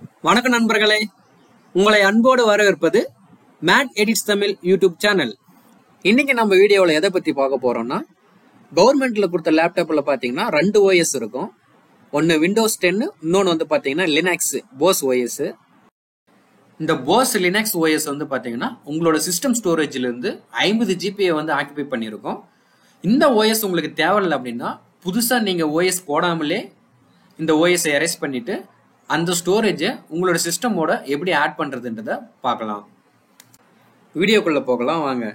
வணக்கம் நண்பர்களே, உங்களை அன்போடு வரவேற்பது mad edits Tamil YouTube channel. இன்னைக்கு நம்ம வீடியோவில் எதை பத்தி பார்க்க போறோம்னா, கவர்மெண்ட்ல கொடுத்த லேப்டாப்ல பாத்தீங்கன்னா 2 OS இருக்கும். ஒன்னு விண்டோஸ் 10, இன்னொன்னு வந்து பாத்தீங்கன்னா லினக்ஸ் போஸ் OS. இந்த போஸ் லினக்ஸ் OS வந்து பாத்தீங்கன்னா உங்களோட சிஸ்டம் ஸ்டோரேஜ்ல இருந்து 50 GB வந்து ஆக்குபை பண்ணியிருக்கும். இந்த OS உங்களுக்கு தேவையில்லை அப்படின்னா புதுசா நீங்க OS போடாமலே இந்த OS எரேஸ் பண்ணிட்டு அந்த ஸ்டோரேஜை உங்களோட சிஸ்டமோட எப்படி ஆட் பண்றதுன்றத பார்க்கலாம். வீடியோக்குள்ள போகலாம் வாங்க.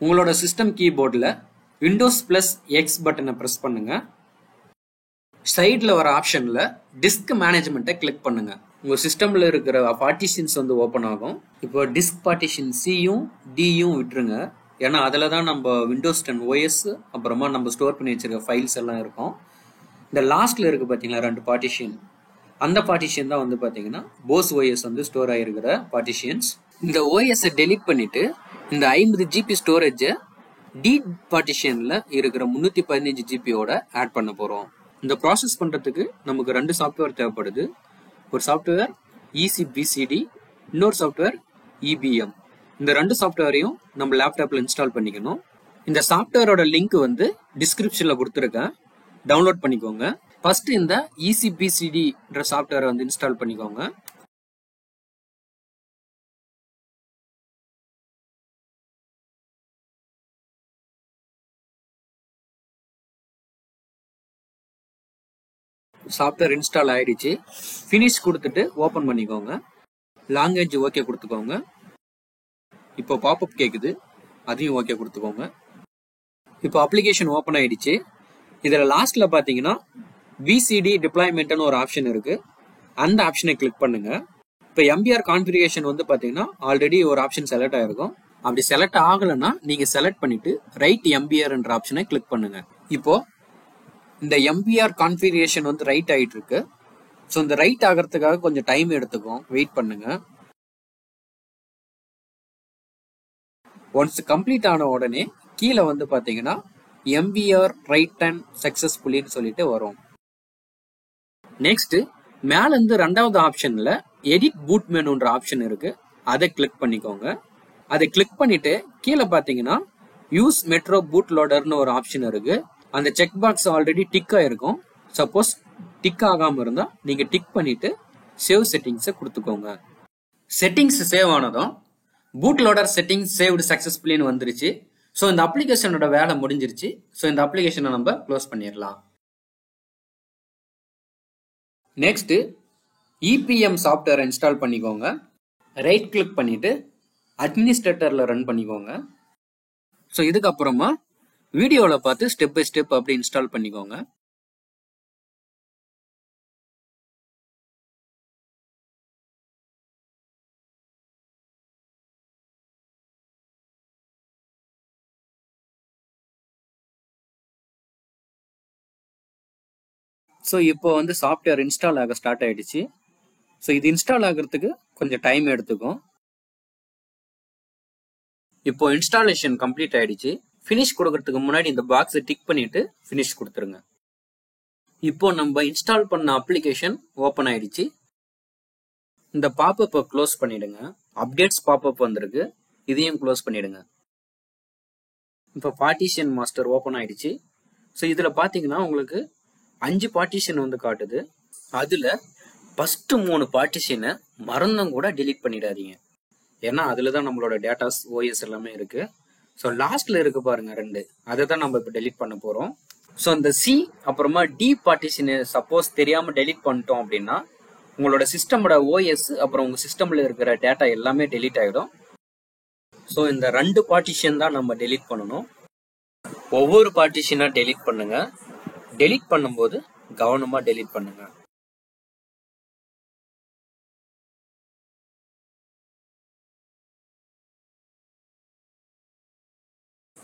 உங்களோட சிஸ்டம் கீபோர்டில் விண்டோஸ் பிளஸ் எக்ஸ் பட்டனை பிரஸ் பண்ணுங்க. சைட்ல வர ஆப்ஷன்ல டிஸ்க் மேனேஜ்மெண்ட்டை கிளிக் பண்ணுங்க. உங்க சிஸ்டம்ல இருக்கிற பார்ட்டிஷன்ஸ் வந்து ஓப்பன் ஆகும். இப்போ டிஸ்க் பார்ட்டிஷன் சியும் டியும் விட்டுருங்க. ஏன்னா அதில் தான் நம்ம விண்டோஸ் 10 OS அப்புறமா நம்ம ஸ்டோர் பண்ணி வச்சிருக்க ஃபைல்ஸ் எல்லாம் இருக்கும். இந்த லாஸ்ட்ல இருக்கு பார்த்தீங்களா 2 பார்ட்டிஷன், அந்த பார்ட்டிஷன் தான் வந்து பார்த்தீங்கன்னா போஸ் OS வந்து ஸ்டோர் ஆகிருக்கிற பார்ட்டிஷன்ஸ். இந்த OS டெலீட் பண்ணிட்டு இந்த 50 GB ஸ்டோரேஜை டி பார்ட்டிஷன்ல இருக்கிற 315 GBயோட ஆட் பண்ண போறோம். இந்த ப்ராசஸ் பண்றதுக்கு நமக்கு 2 சாஃப்ட்வேர் தேவைப்படுது. ஒரு சாஃப்ட்வேர் ECBCD, இன்னொரு சாஃப்ட்வேர் EBM. இந்த 2 சாஃப்ட்வேரையும் நம்ம லேப்டாப்ல இன்ஸ்டால் பண்ணிக்கணும். இந்த சாஃப்ட்வேரோட லிங்க் வந்து டிஸ்கிரிப்ஷன்ல கொடுத்துருக்கேன், டவுன்லோட் பண்ணிக்கோங்க. ஃபர்ஸ்ட் இந்த ECBCDன்ற சாஃப்ட்வேரை வந்து இன்ஸ்டால் பண்ணிக்கோங்க. சாஃப்ட்வேர் இன்ஸ்டால் ஆயிடுச்சு. ஃபினிஷ் கொடுத்துட்டு ஓபன் பண்ணிக்கோங்க. லாங்குவேஜ் ஓகே கொடுத்துக்கோங்க. இப்போ பாப்அப் கேக்குது, அதையும் ஓகே கொடுத்துக்கோங்க. இப்போ அப்ளிகேஷன் ஓபன் ஆயிடுச்சு. இதுல லாஸ்ட்ல பாத்தீங்கன்னா VCD டிப்ளாய்மெண்ட்னு ஒரு ஆப்ஷன் இருக்கு. அந்த ஆப்ஷனை கிளிக் பண்ணுங்க. இப்போ MBR கான்ஃபிகரேஷன் வந்து பாத்தீங்கன்னா ஆல்ரெடி ஒரு ஆப்ஷன் செலக்ட் ஆயிருக்கும். அப்படி செலக்ட் ஆகலைன்னா நீங்க செலக்ட் பண்ணிட்டு ரைட் MBR என்ற ஆப்ஷனை கிளிக் பண்ணுங்க. இப்போ இந்த MBR கான்ஃபிகரேஷன் வந்து ரைட் ஆயிட்டு இருக்கு. ஸோ இந்த ரைட் ஆகிறதுக்காக கொஞ்சம் டைம் எடுத்துக்கும், வெயிட் பண்ணுங்க. ஒன்ஸ் கம்ப்ளீட் ஆன உடனே கீழே வந்து பாத்தீங்கன்னா MBR ரைட் அண்ட் சக்சஸ்ஃபுல்லின்னு சொல்லிட்டு வரும். நெக்ஸ்ட் மேல இருந்து 2வது ஆப்ஷன்ல எடிட் பூட் மெனுன்ற ஆப்ஷன் இருக்கு, அதை கிளிக் பண்ணிக்கோங்க. அதை கிளிக் பண்ணிட்டு கீழே பாத்தீங்கன்னா யூஸ் மெட்ரோ பூட் லோடர்னு ஒரு ஆப்ஷன் இருக்கு. அந்த செக் பாக்ஸ் ஆல்ரெடி டிக் ஆயிருக்கும். சப்போஸ் டிக் ஆகாம இருந்தா நீங்க டிக் பண்ணிட்டு சேவ் செட்டிங்ஸை கொடுத்துக்கோங்க. செட்டிங்ஸ் சேவ் ஆனதும் பூட் லோடர் செட்டிங்ஸ் சேவ்டு சக்சஸ்ஃபுல்லின்னு வந்துருச்சு. ஸோ இந்த அப்ளிகேஷனோட வேலை முடிஞ்சிருச்சு. ஸோ இந்த அப்ளிகேஷனை நம்ம க்ளோஸ் பண்ணிடலாம். நெக்ஸ்ட் EPM சாஃப்ட்வேரை இன்ஸ்டால் பண்ணிக்கோங்க. ரைட் கிளிக் பண்ணிட்டு அட்மினிஸ்ட்ரேட்டர்ல ரன் பண்ணிக்கோங்க. ஸோ இதுக்கப்புறமா வீடியோவில் பார்த்து ஸ்டெப் பை ஸ்டெப் அப்படி இன்ஸ்டால் பண்ணிக்கோங்க. ஸோ இப்போ வந்து சாஃப்ட்வேர் இன்ஸ்டால் ஆக ஸ்டார்ட் ஆயிடுச்சு. ஸோ இது இன்ஸ்டால் ஆகிறதுக்கு கொஞ்சம் டைம் எடுத்துக்கும். இப்போ இன்ஸ்டாலேஷன் கம்ப்ளீட் ஆயிடுச்சு. ஃபினிஷ் கொடுக்கறதுக்கு முன்னாடி இந்த பாக்ஸை டிக் பண்ணிட்டு ஃபினிஷ் கொடுத்துருங்க. இப்போ நம்ம இன்ஸ்டால் பண்ண அப்ளிகேஷன் ஓப்பன் ஆயிடுச்சு. இந்த பாப்அப்பை க்ளோஸ் பண்ணிடுங்க. அப்டேட்ஸ் பாப்அப் வந்திருக்கு, இதையும் க்ளோஸ் பண்ணிடுங்க. இப்போ பார்ட்டிஷன் மாஸ்டர் ஓப்பன் ஆயிடுச்சு. ஸோ இதுல பாத்தீங்கன்னா உங்களுக்கு 5 பார்ட்டிஷன் வந்து காட்டுது. அதுல ஃபர்ஸ்ட் 3 பார்ட்டிஷனை மறந்தும் கூட டெலீட் பண்ணிடாதீங்க. ஏன்னா அதுல தான் நம்மளோட டேட்டாஸ் OS எல்லாமே இருக்கு. ஸோ லாஸ்ட்ல இருக்கு பாருங்க 2, அதை தான் நம்ம இப்போ டெலீட் பண்ண போறோம். ஸோ அந்த C அப்புறமா D பார்ட்டிஷனை சப்போஸ் தெரியாம டெலீட் பண்ணிட்டோம் அப்படின்னா உங்களோட சிஸ்டமோட OS அப்புறம் உங்க சிஸ்டம்ல இருக்கிற டேட்டா எல்லாமே டெலீட் ஆயிடும். ஸோ இந்த 2 பார்ட்டிஷன் தான் நம்ம டெலீட் பண்ணணும். ஒவ்வொரு பார்ட்டிஷனா டெலீட் பண்ணுங்க. டெலீட் பண்ணும்போது கவனமா டெலீட் பண்ணுங்க.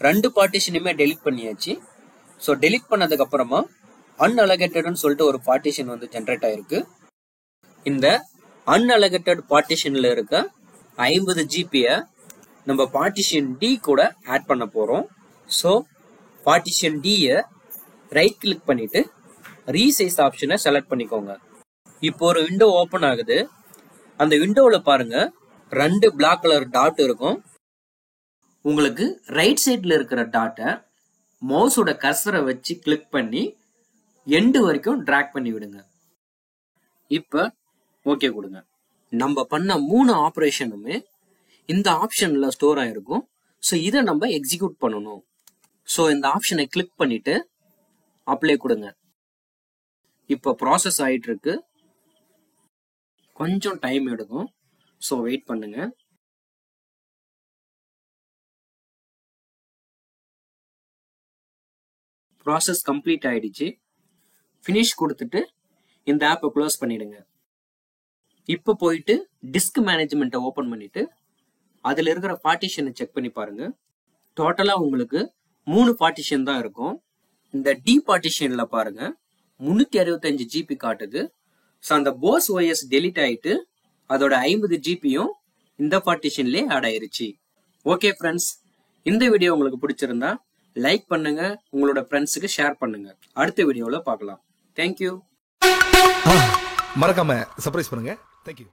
ரெண்டு பார்ட்டிஷனுமே டெலிட் பண்ணியாச்சு. ஸோ டெலிட் பண்ணதுக்கு அப்புறமா அன்அலகேட்டட்னு சொல்லிட்டு ஒரு பார்ட்டிஷன் வந்து ஜென்ரேட் ஆயிருக்கு. இந்த அன்அலகேட்டட் பார்ட்டிஷன்ல இருக்க 50 ஜிபியை நம்ம பார்ட்டிஷன் டி கூட ஆட் பண்ண போறோம். ஸோ பார்ட்டிஷன் டியை ரைட் கிளிக் பண்ணிட்டு ரீசைஸ் ஆப்ஷனை செலக்ட் பண்ணிக்கோங்க. இப்போ ஒரு விண்டோ ஓபன் ஆகுது. அந்த விண்டோவில் பாருங்க 2 பிளாக் கலர் டாட் இருக்கும். உங்களுக்கு ரைட் சைட்ல இருக்கிற டாட்டை மவுஸோட கர்சரை வச்சு கிளிக் பண்ணி எண்டு வரைக்கும் டிராக் பண்ணி விடுங்க. இப்ப ஓகே கொடுங்க. நம்ம பண்ண 3 ஆபரேஷனுமே இந்த ஆப்ஷன்ல ஸ்டோர் ஆயிருக்கும். ஸோ இதை நம்ம எக்ஸிக்யூட் பண்ணணும். ஸோ இந்த ஆப்ஷனை கிளிக் பண்ணிட்டு அப்ளை கொடுங்க. இப்போ ப்ராசஸ் ஆயிட்டு இருக்கு. கொஞ்சம் டைம் எடுக்கும். ஸோ வெயிட் பண்ணுங்க. ப்ராசஸ் கம்ப்ளீட் ஆயிடுச்சு. ஃபினிஷ் கொடுத்துட்டு இந்த ஆப்பை க்ளோஸ் பண்ணிடுங்க. இப்போ போயிட்டு டிஸ்க் மேனேஜ்மெண்ட்டை ஓப்பன் பண்ணிட்டு அதில் இருக்கிற பார்ட்டிஷனை செக் பண்ணி பாருங்க. டோட்டலாக உங்களுக்கு 3 பார்ட்டிஷன் தான் இருக்கும். இந்த டி பார்ட்டிஷன்ல பாருங்க 365 ஜிபி காட்டுது. ஸோ அந்த போஸ் OS டெலிட் ஆயிட்டு அதோட 50 ஜிபியும் இந்த பார்ட்டிஷன்லேயே ஆட் ஆயிருச்சு. ஓகே ஃப்ரெண்ட்ஸ், இந்த வீடியோ உங்களுக்கு பிடிச்சிருந்தா லைக் பண்ணுங்க, உங்களோட ஃப்ரெண்ட்ஸுக்கு ஷேர் பண்ணுங்க. அடுத்த வீடியோவில் பார்க்கலாம். தேங்க்யூ. மறக்காம சர்ப்ரைஸ் பண்ணுங்க. தேங்க்யூ.